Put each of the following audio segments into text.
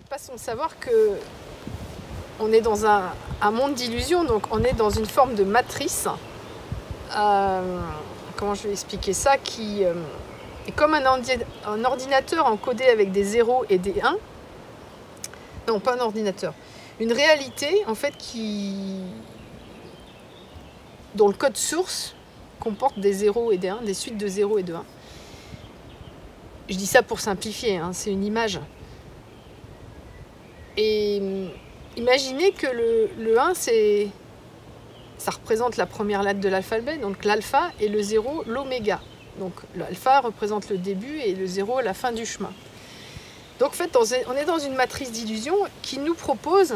n'êtes pas sans savoir que on est dans un monde d'illusions, donc on est dans une forme de matrice. Comment je vais expliquer ça, qui est comme un ordinateur encodé avec des 0 et des 1. Non, pas un ordinateur. Une réalité, en fait, dont le code source comporte des 0 et des 1, des suites de 0 et de 1. Je dis ça pour simplifier, hein, c'est une image. Et imaginez que le 1, ça représente la première lettre de l'alphabet, donc l'alpha, et le 0, l'oméga. Donc l'alpha représente le début et le 0, la fin du chemin. Donc en fait, on est dans une matrice d'illusion qui nous propose,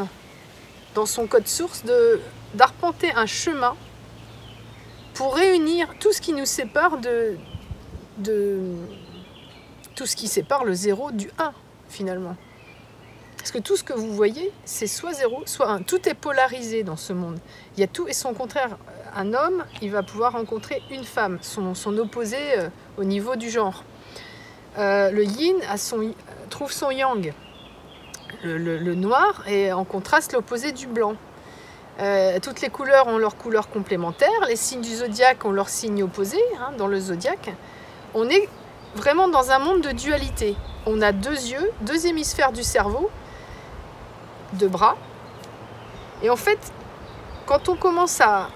dans son code source, d'arpenter un chemin pour réunir tout ce qui nous sépare tout ce qui sépare le 0 du 1, finalement. Parce que tout ce que vous voyez, c'est soit 0, soit 1. Tout est polarisé dans ce monde. Il y a tout et son contraire. Un homme, il va pouvoir rencontrer une femme, son opposé au niveau du genre. Le yin trouve son yang. Le noir est en contraste l'opposé du blanc. Toutes les couleurs ont leurs couleurs complémentaires. Les signes du zodiaque ont leurs signes opposés, hein, dans le zodiaque. On est vraiment dans un monde de dualité. On a deux yeux, deux hémisphères du cerveau, deux bras. Et en fait, quand on commence à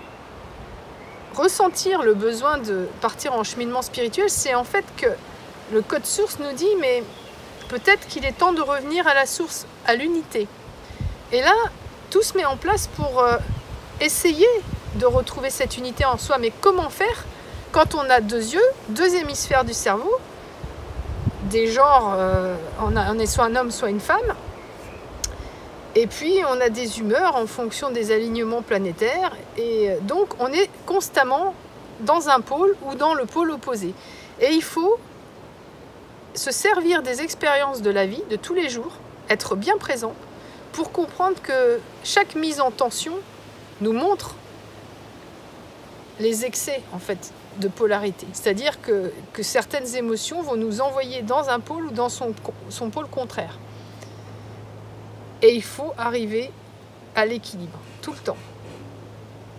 ressentir le besoin de partir en cheminement spirituel, c'est en fait que le code source nous dit, mais peut-être qu'il est temps de revenir à la source, à l'unité. Et là, tout se met en place pour essayer de retrouver cette unité en soi. Mais comment faire quand on a deux yeux, deux hémisphères du cerveau, des genres, on est soit un homme, soit une femme, et puis on a des humeurs en fonction des alignements planétaires, et donc on est constamment dans un pôle ou dans le pôle opposé. Et il faut se servir des expériences de la vie, de tous les jours, être bien présent, pour comprendre que chaque mise en tension nous montre les excès, en fait, de polarité. C'est-à-dire que certaines émotions vont nous envoyer dans un pôle ou dans son pôle contraire. Et il faut arriver à l'équilibre, tout le temps.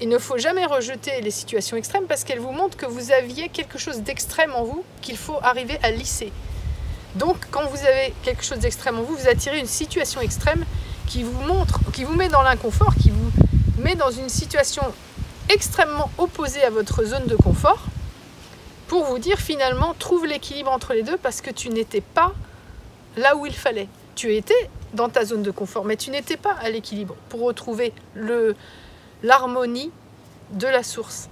Il ne faut jamais rejeter les situations extrêmes parce qu'elles vous montrent que vous aviez quelque chose d'extrême en vous qu'il faut arriver à lisser. Donc, quand vous avez quelque chose d'extrême en vous, vous attirez une situation extrême qui vous met dans l'inconfort, qui vous met dans une situation extrêmement opposée à votre zone de confort, pour vous dire finalement, trouve l'équilibre entre les deux parce que tu n'étais pas là où il fallait. Tu étais dans ta zone de confort, mais tu n'étais pas à l'équilibre pour retrouver l'harmonie de la source.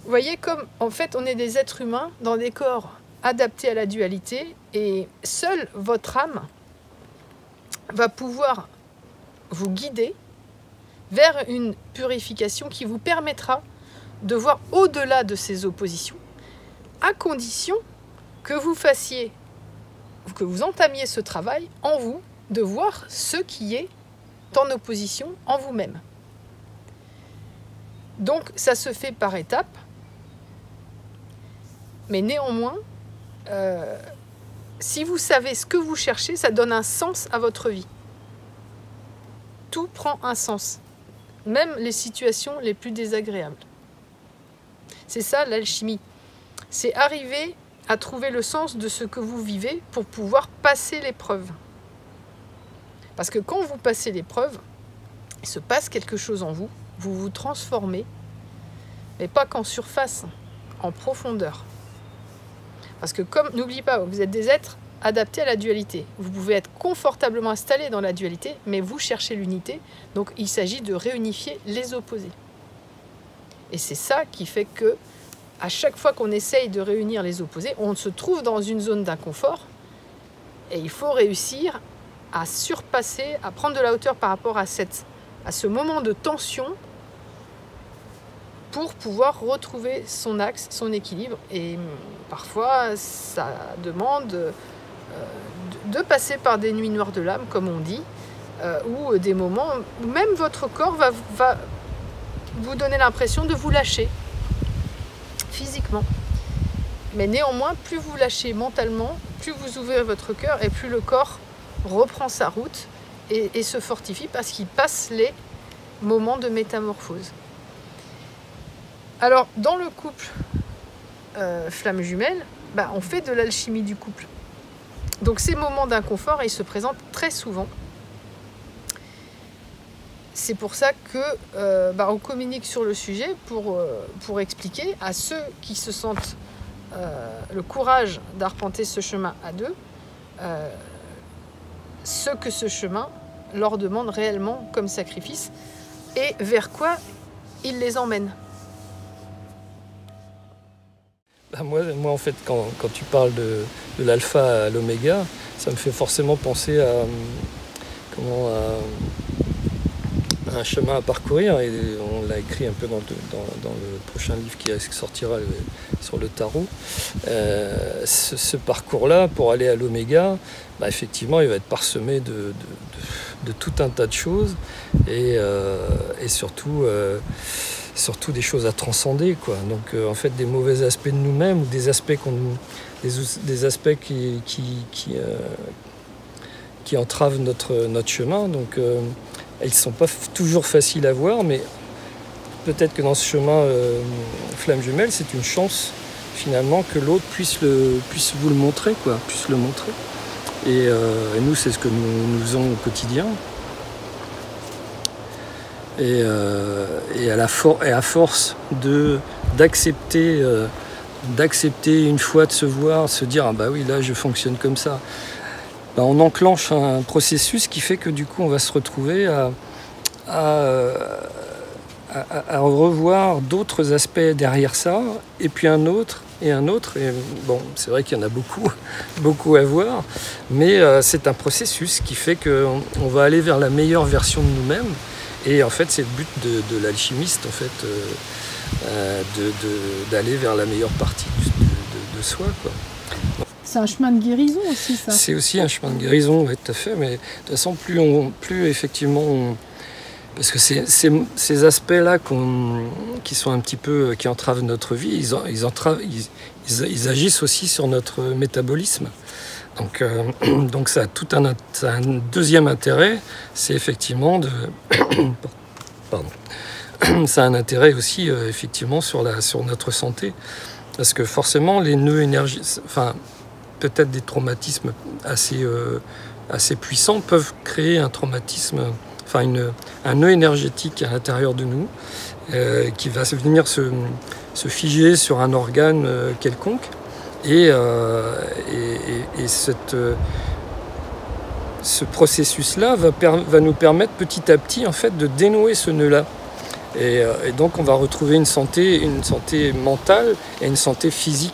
Vous voyez comme, en fait, on est des êtres humains dans des corps adaptés à la dualité et seule votre âme va pouvoir vous guider vers une purification qui vous permettra de voir au-delà de ces oppositions, à condition que vous entamiez ce travail en vous, de voir ce qui est en opposition en vous-même. Donc ça se fait par étapes, mais néanmoins, si vous savez ce que vous cherchez, ça donne un sens à votre vie. Tout prend un sens, même les situations les plus désagréables. C'est ça l'alchimie. C'est arriver à trouver le sens de ce que vous vivez pour pouvoir passer l'épreuve. Parce que quand vous passez l'épreuve, il se passe quelque chose en vous, vous vous transformez, mais pas qu'en surface, en profondeur. Parce que n'oubliez pas, vous êtes des êtres adaptés à la dualité. Vous pouvez être confortablement installés dans la dualité, mais vous cherchez l'unité, donc il s'agit de réunifier les opposés. Et c'est ça qui fait que, à chaque fois qu'on essaye de réunir les opposés, on se trouve dans une zone d'inconfort, et il faut réussir à surpasser, à prendre de la hauteur par rapport à ce moment de tension, pour pouvoir retrouver son axe, son équilibre. Et parfois, ça demande de passer par des nuits noires de l'âme, comme on dit, ou des moments où même votre corps va vous donner l'impression de vous lâcher physiquement. Mais néanmoins, plus vous lâchez mentalement, plus vous ouvrez votre cœur et plus le corps reprend sa route et se fortifie parce qu'il passe les moments de métamorphose. Alors, dans le couple flamme jumelle, on fait de l'alchimie du couple. Donc ces moments d'inconfort, ils se présentent très souvent. C'est pour ça que on communique sur le sujet pour expliquer à ceux qui se sentent le courage d'arpenter ce chemin à deux, ce que ce chemin leur demande réellement comme sacrifice et vers quoi il les emmène. Moi, en fait, quand tu parles de l'alpha à l'oméga, ça me fait forcément penser à un chemin à parcourir, et on l'a écrit un peu dans le prochain livre qui sortira sur le tarot. Ce parcours-là, pour aller à l'oméga, effectivement, il va être parsemé de tout un tas de choses, et surtout des choses à transcender, quoi. Donc en fait, des mauvais aspects de nous-mêmes, ou des aspects qui entravent notre chemin. Donc ils ne sont pas toujours faciles à voir, mais peut-être que dans ce chemin flamme jumelle, c'est une chance finalement que l'autre puisse vous le montrer, quoi, puisse le montrer. Et nous, c'est ce que nous faisons au quotidien. Et à force d'accepter une fois de se voir, se dire oui, là je fonctionne comme ça, on enclenche un processus qui fait que du coup on va se retrouver à revoir d'autres aspects derrière ça, et puis un autre. Et bon, c'est vrai qu'il y en a beaucoup à voir, mais c'est un processus qui fait qu'on va aller vers la meilleure version de nous-mêmes. Et en fait, c'est le but de l'alchimiste, en fait, d'aller vers la meilleure partie de soi, quoi. C'est un chemin de guérison aussi, ça. C'est aussi un chemin de guérison, oui, tout à fait. Mais de toute façon, plus effectivement, parce que ces aspects-là qui sont un petit peu, qui entravent notre vie, ils agissent aussi sur notre métabolisme. Donc ça a un deuxième intérêt, c'est effectivement ça a un intérêt aussi effectivement sur notre santé, parce que forcément les nœuds énergétiques, peut-être des traumatismes assez puissants peuvent créer un traumatisme, un nœud énergétique à l'intérieur de nous qui va venir se figer sur un organe quelconque. Et ce processus-là va nous permettre petit à petit en fait de dénouer ce nœud-là. Et donc on va retrouver une santé mentale et une santé physique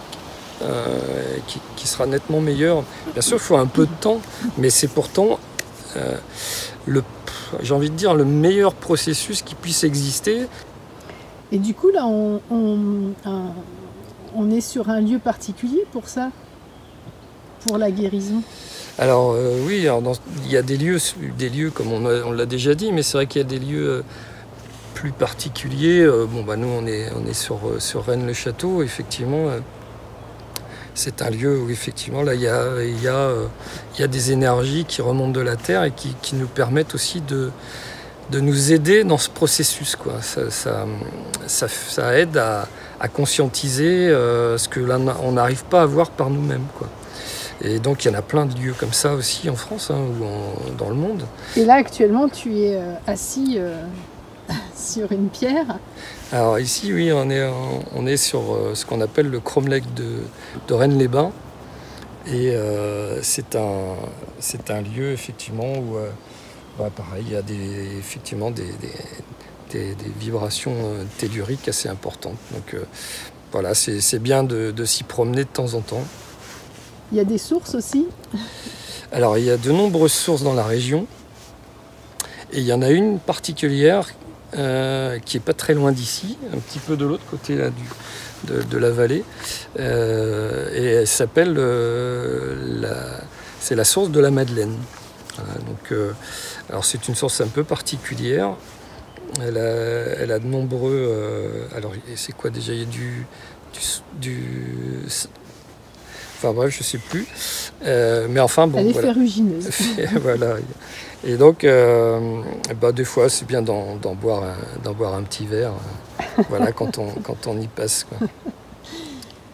qui sera nettement meilleure. Bien sûr, il faut un peu de temps, mais c'est pourtant j'ai envie de dire le meilleur processus qui puisse exister. Et du coup, là, on est sur un lieu particulier pour ça, pour la guérison? Alors oui, il y a des lieux comme on l'a déjà dit, mais c'est vrai qu'il y a des lieux plus particuliers. Nous on est sur Rennes-le-Château, effectivement. C'est un lieu où effectivement là il y a des énergies qui remontent de la terre et qui nous permettent aussi de nous aider dans ce processus, quoi. Ça aide à conscientiser ce que là on n'arrive pas à voir par nous-mêmes, quoi. Et donc il y en a plein de lieux comme ça aussi en France, ou dans le monde. Et là actuellement tu es assis sur une pierre. Alors ici, oui, on est sur ce qu'on appelle le cromlech de Rennes-les-Bains. Et c'est un lieu effectivement où pareil, il y a effectivement des vibrations telluriques assez importantes. Donc voilà, c'est bien de s'y promener de temps en temps. Il y a des sources aussi? Alors il y a de nombreuses sources dans la région. Et il y en a une particulière qui n'est pas très loin d'ici, un petit peu de l'autre côté là, de la vallée. Et elle s'appelle c'est la source de la Madeleine. Voilà, donc, alors c'est une source un peu particulière. Elle a de nombreux... alors c'est quoi déjà? Il y a Enfin bref, je sais plus. Mais enfin bon. Elle est voilà. ferrugineuse. Voilà. Et donc, des fois, c'est bien d'en boire un petit verre. Voilà, quand on y passe, quoi.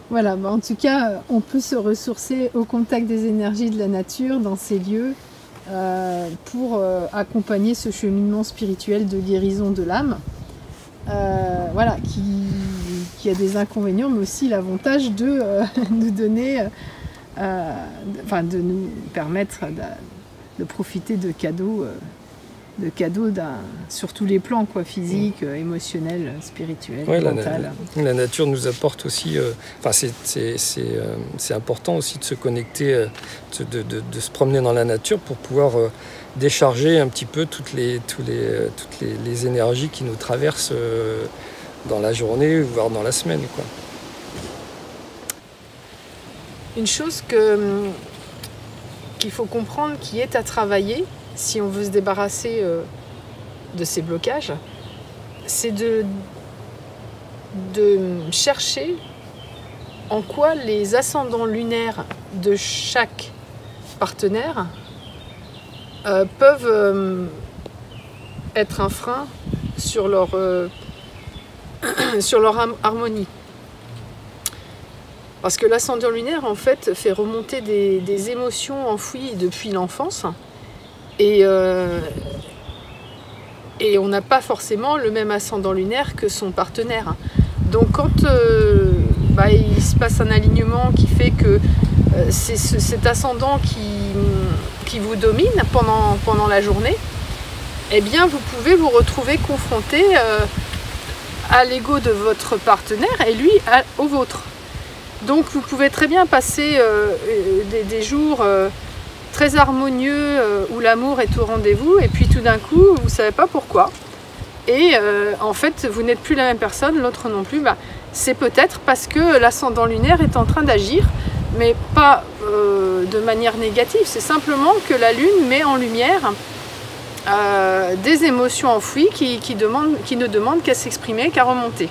Voilà, en tout cas, on peut se ressourcer au contact des énergies de la nature dans ces lieux pour accompagner ce cheminement spirituel de guérison de l'âme. Voilà, qui a des inconvénients, mais aussi l'avantage de nous donner, de nous permettre de profiter de cadeaux sur tous les plans, quoi, physique, émotionnel, spirituel, mental. La nature nous apporte aussi, c'est important aussi de se connecter, de se promener dans la nature pour pouvoir décharger un petit peu toutes les énergies qui nous traversent dans la journée, voire dans la semaine, quoi. Une chose qu'il faut comprendre, qui est à travailler, si on veut se débarrasser de ces blocages, c'est de chercher en quoi les ascendants lunaires de chaque partenaire peuvent être un frein sur leur harmonie. Parce que l'ascendant lunaire, en fait, fait remonter des émotions enfouies depuis l'enfance. Et on n'a pas forcément le même ascendant lunaire que son partenaire. Donc quand il se passe un alignement qui fait que c'est cet ascendant qui vous domine pendant la journée, eh bien vous pouvez vous retrouver confronté à l'ego de votre partenaire et lui au vôtre. Donc vous pouvez très bien passer des jours très harmonieux où l'amour est au rendez-vous et puis tout d'un coup vous ne savez pas pourquoi et en fait vous n'êtes plus la même personne, l'autre non plus. C'est peut-être parce que l'ascendant lunaire est en train d'agir, mais pas de manière négative, c'est simplement que la lune met en lumière des émotions enfouies qui ne demandent qu'à s'exprimer, qu'à remonter.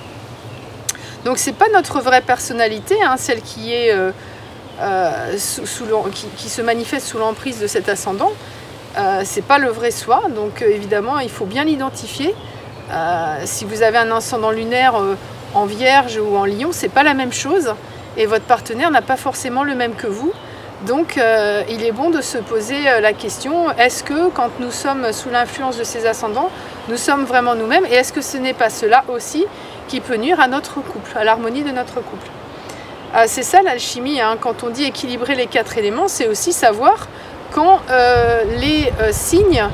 Donc c'est pas notre vraie personnalité, celle qui est qui se manifeste sous l'emprise de cet ascendant. C'est pas le vrai soi, donc évidemment il faut bien l'identifier. Si vous avez un ascendant lunaire en Vierge ou en Lion, c'est pas la même chose et votre partenaire n'a pas forcément le même que vous. Donc il est bon de se poser la question, est-ce que quand nous sommes sous l'influence de ces ascendants, nous sommes vraiment nous-mêmes et est-ce que ce n'est pas cela aussi qui peut nuire à notre couple, à l'harmonie de notre couple? C'est ça l'alchimie, quand on dit équilibrer les 4 éléments, c'est aussi savoir quand les signes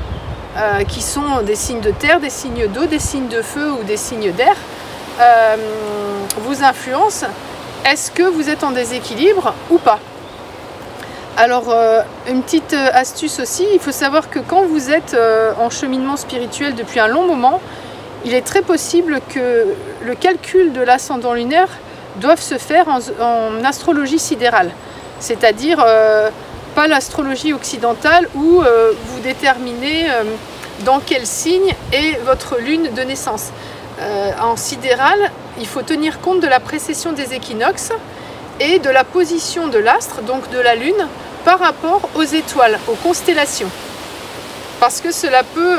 qui sont des signes de terre, des signes d'eau, des signes de feu ou des signes d'air vous influencent, est-ce que vous êtes en déséquilibre ou pas? Alors une petite astuce aussi, il faut savoir que quand vous êtes en cheminement spirituel depuis un long moment, il est très possible que le calcul de l'ascendant lunaire doivent se faire en astrologie sidérale, c'est-à-dire pas l'astrologie occidentale où vous déterminez dans quel signe est votre lune de naissance. En sidéral, il faut tenir compte de la précession des équinoxes et de la position de l'astre, donc de la lune, par rapport aux étoiles, aux constellations. Parce que cela peut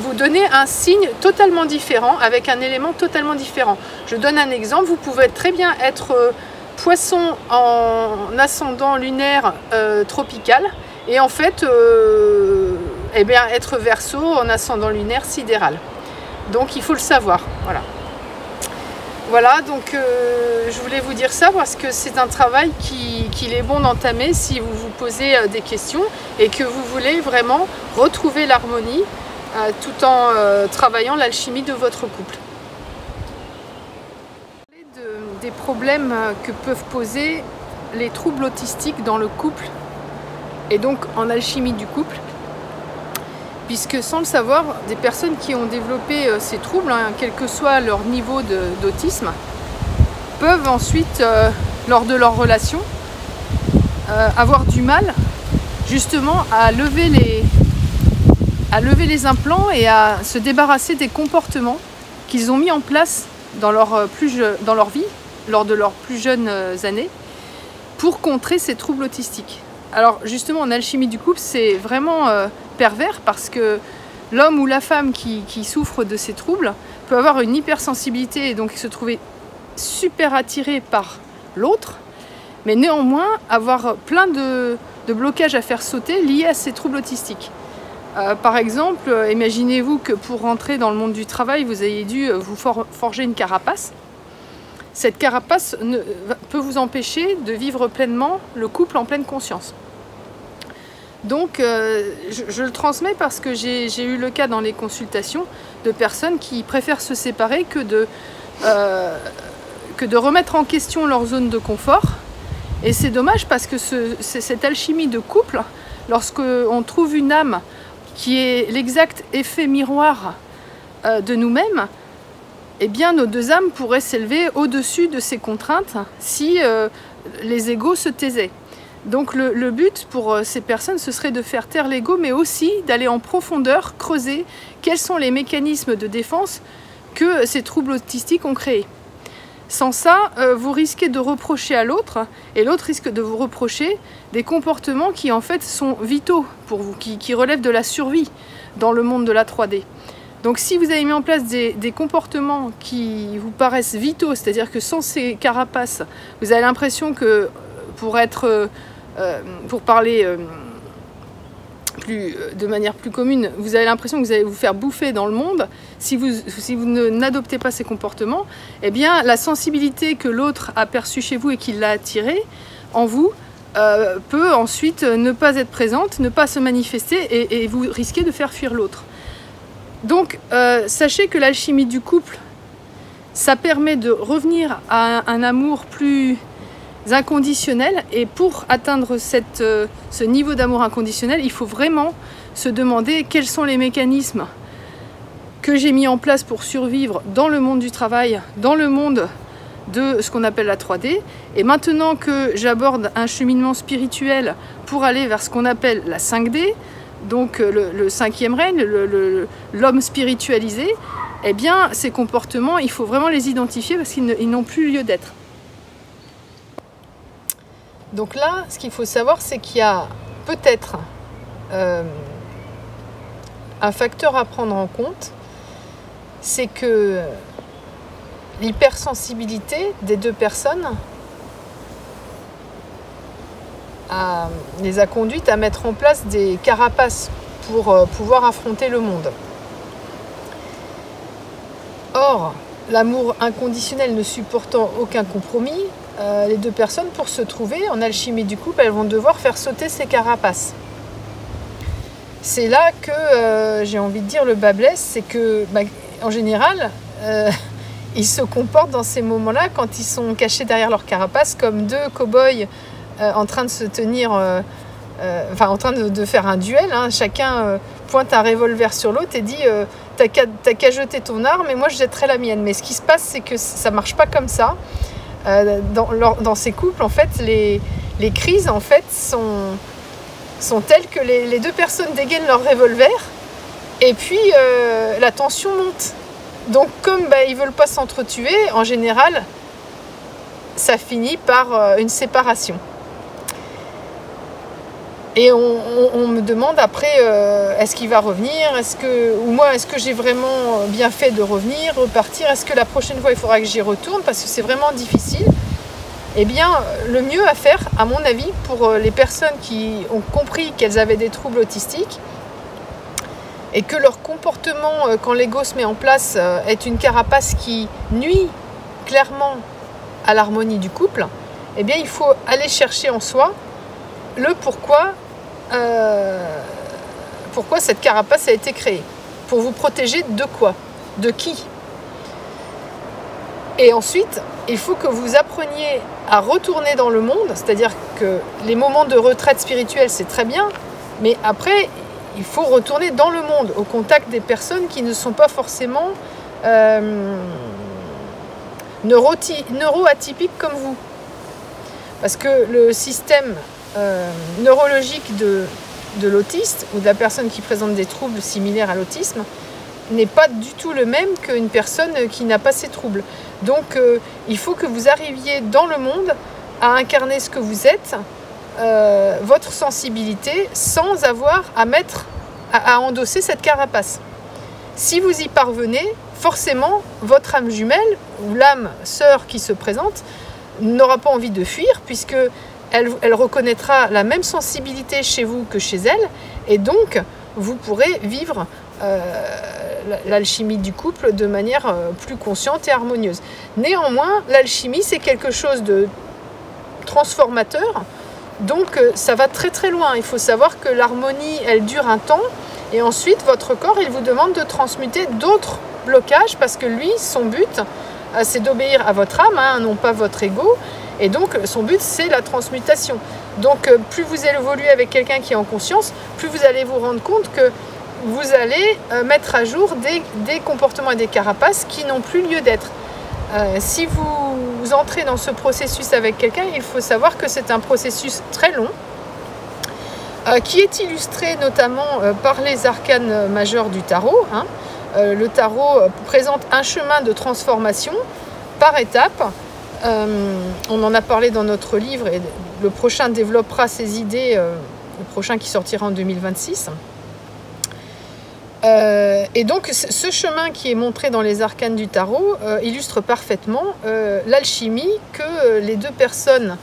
vous donner un signe totalement différent, avec un élément totalement différent. Je donne un exemple, vous pouvez très bien être poisson en ascendant lunaire tropical, et en fait être Verseau en ascendant lunaire sidéral. Donc il faut le savoir, voilà. Voilà, donc je voulais vous dire ça parce que c'est un travail qu'il est bon d'entamer si vous vous posez des questions et que vous voulez vraiment retrouver l'harmonie tout en travaillant l'alchimie de votre couple. Des problèmes que peuvent poser les troubles autistiques dans le couple et donc en alchimie du couple, puisque sans le savoir, des personnes qui ont développé ces troubles, quel que soit leur niveau d'autisme, peuvent ensuite, lors de leur relation, avoir du mal justement à lever les implants et à se débarrasser des comportements qu'ils ont mis en place dans leur vie, lors de leurs plus jeunes années, pour contrer ces troubles autistiques. Alors justement, en alchimie du couple, c'est vraiment pervers parce que l'homme ou la femme qui souffre de ces troubles peut avoir une hypersensibilité et donc se trouver super attiré par l'autre, mais néanmoins avoir plein de blocages à faire sauter liés à ces troubles autistiques. Par exemple, imaginez-vous que pour rentrer dans le monde du travail, vous ayez dû vous forger une carapace. Cette carapace peut vous empêcher de vivre pleinement le couple en pleine conscience. Donc, je le transmets parce que j'ai eu le cas dans les consultations de personnes qui préfèrent se séparer que de remettre en question leur zone de confort. Et c'est dommage parce que cette alchimie de couple, lorsqu'on trouve une âme qui est l'exact effet miroir de nous-mêmes, eh bien nos deux âmes pourraient s'élever au-dessus de ces contraintes si les égos se taisaient. Donc le but pour ces personnes, ce serait de faire taire l'ego, mais aussi d'aller en profondeur, creuser quels sont les mécanismes de défense que ces troubles autistiques ont créés. Sans ça, vous risquez de reprocher à l'autre, et l'autre risque de vous reprocher des comportements qui en fait sont vitaux pour vous, qui relèvent de la survie dans le monde de la 3D. Donc si vous avez mis en place des comportements qui vous paraissent vitaux, c'est-à-dire que sans ces carapaces, vous avez l'impression que pour parler de manière plus commune, vous avez l'impression que vous allez vous faire bouffer dans le monde. Si vous n'adoptez pas ces comportements, eh bien la sensibilité que l'autre a perçue chez vous et qui l'a attirée en vous peut ensuite ne pas être présente, ne pas se manifester et vous risquez de faire fuir l'autre. Donc sachez que l'alchimie du couple, ça permet de revenir à un amour plus inconditionnel, et pour atteindre ce niveau d'amour inconditionnel, il faut vraiment se demander quels sont les mécanismes que j'ai mis en place pour survivre dans le monde du travail, dans le monde de ce qu'on appelle la 3D. Et maintenant que j'aborde un cheminement spirituel pour aller vers ce qu'on appelle la 5D, donc le cinquième règne, l'homme spiritualisé, eh bien ces comportements, il faut vraiment les identifier parce qu'ils n'ont plus lieu d'être. Donc là, ce qu'il faut savoir, c'est qu'il y a peut-être un facteur à prendre en compte, c'est que l'hypersensibilité des deux personnes les a conduites à mettre en place des carapaces pour pouvoir affronter le monde. Or, l'amour inconditionnel ne supportant aucun compromis, les deux personnes, pour se trouver en alchimie du couple, elles vont devoir faire sauter ces carapaces. C'est là que j'ai envie de dire le bât blesse, c'est que en général, ils se comportent dans ces moments-là, quand ils sont cachés derrière leur carapace, comme deux cow-boys en train de se tenir, en train de faire un duel. Hein. Chacun pointe un revolver sur l'autre et dit t'as qu'à jeter ton arme et moi je jetterai la mienne. Mais ce qui se passe, c'est que ça marche pas comme ça. Dans ces couples, en fait, les crises en fait sont telles que les deux personnes dégainent leur revolver et puis la tension monte. Donc comme ils ne veulent pas s'entretuer, en général, ça finit par une séparation. Et on me demande après, est-ce qu'il va revenir, est-ce que j'ai vraiment bien fait de revenir, repartir, est-ce que la prochaine fois il faudra que j'y retourne parce que c'est vraiment difficile. Eh bien, le mieux à faire, à mon avis, pour les personnes qui ont compris qu'elles avaient des troubles autistiques et que leur comportement, quand l'ego se met en place, est une carapace qui nuit clairement à l'harmonie du couple, eh bien, il faut aller chercher en soi le pourquoi cette carapace a été créée. Pour vous protéger de quoi? De qui? Et ensuite, il faut que vous appreniez à retourner dans le monde, c'est-à-dire que les moments de retraite spirituelle, c'est très bien, mais après, il faut retourner dans le monde, au contact des personnes qui ne sont pas forcément neuroatypiques comme vous. Parce que le système neurologique de l'autiste ou de la personne qui présente des troubles similaires à l'autisme n'est pas du tout le même qu'une personne qui n'a pas ces troubles. Donc il faut que vous arriviez dans le monde à incarner ce que vous êtes, votre sensibilité, sans avoir à endosser cette carapace. Si vous y parvenez, forcément, votre âme jumelle ou l'âme sœur qui se présente n'aura pas envie de fuir, puisque elle reconnaîtra la même sensibilité chez vous que chez elle, et donc vous pourrez vivre l'alchimie du couple de manière plus consciente et harmonieuse. Néanmoins, l'alchimie, c'est quelque chose de transformateur, donc ça va très très loin. Il faut savoir que l'harmonie, elle dure un temps, et ensuite votre corps, il vous demande de transmuter d'autres blocages, parce que lui, son but, c'est d'obéir à votre âme, hein, non pas votre ego, et donc son but, c'est la transmutation. Donc plus vous évoluez avec quelqu'un qui est en conscience, plus vous allez vous rendre compte que vous allez mettre à jour des comportements et des carapaces qui n'ont plus lieu d'être. Si vous entrez dans ce processus avec quelqu'un, il faut savoir que c'est un processus très long, qui est illustré notamment par les arcanes majeurs du tarot. Hein. Le tarot présente un chemin de transformation par étapes. On en a parlé dans notre livre, et le prochain développera ces idées, le prochain qui sortira en 2026. Et donc ce chemin qui est montré dans les arcanes du tarot illustre parfaitement l'alchimie que les deux personnes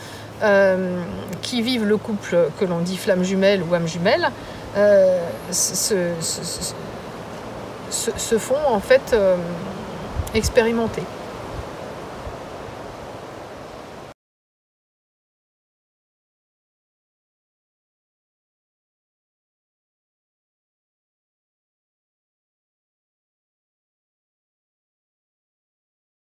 qui vivent le couple que l'on dit flamme jumelle ou âme jumelle se font en fait expérimenter.